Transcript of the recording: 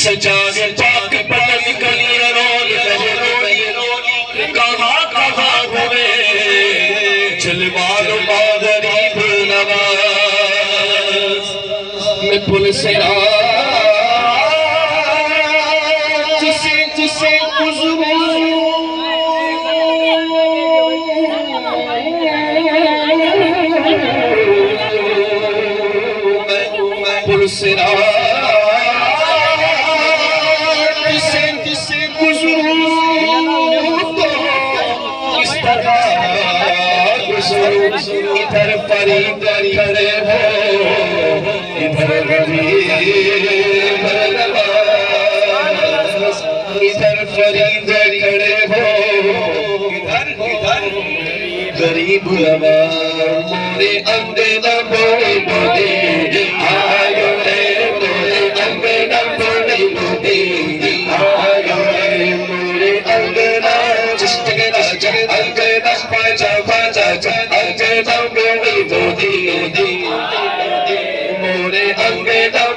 सजाने पाक पतन कलिया रोल कहाँ कहाँ हुए जलवान मादरी नवाज मैं पुल से जिसे जिसे गुजरू पुल से इधर फरीद खड़े हो इधर गरीब इधर फरीद खड़े हो इधर इधर गरीब नवाज मोरे अंगे न बोले बोले आयो रे मोरे अंगे न बोले बोले आयो रे मोरे अंगे न जिसके राजा अंगे न पाजा पाजा अंगे न बोले बोले मोरे अंगे न